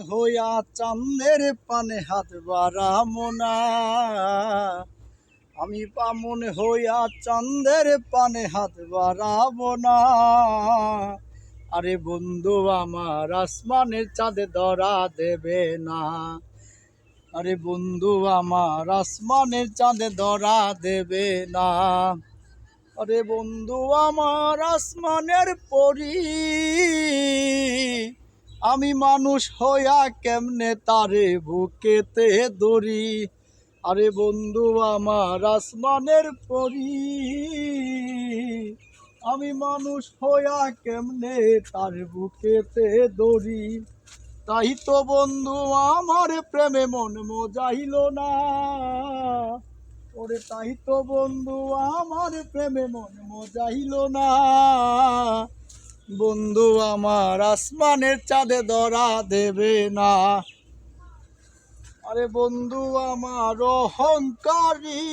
হইয়া চাঁদের পানে হাত বাড়াবো না, আমি বামুন হইয়া চাঁদের পানে হাত বাড়াবো না। আরে বন্ধু আমার আসমানের চাঁদে ধরা দেবে না, আরে বন্ধু আমার আসমানের চাঁদে ধরা দেবে না। আরে বন্ধু আমার আসমানের পরী, আমি মানুষ হইয়া কেমনে তারে বুকেতে ধরি। আরে বন্ধু আমার আসমানের পরী, আমি মানুষ হইয়া কেমনে তার বুকেতে ধরি। তাই তো বন্ধু আমার প্রেমে মন মজাইল না, ওরে তাই তো বন্ধু আমার প্রেমে মন মজাইল না। বন্ধু আমার আসমানের চাঁদে ধরা দেবে না। আরে বন্ধু আমার অহংকারী,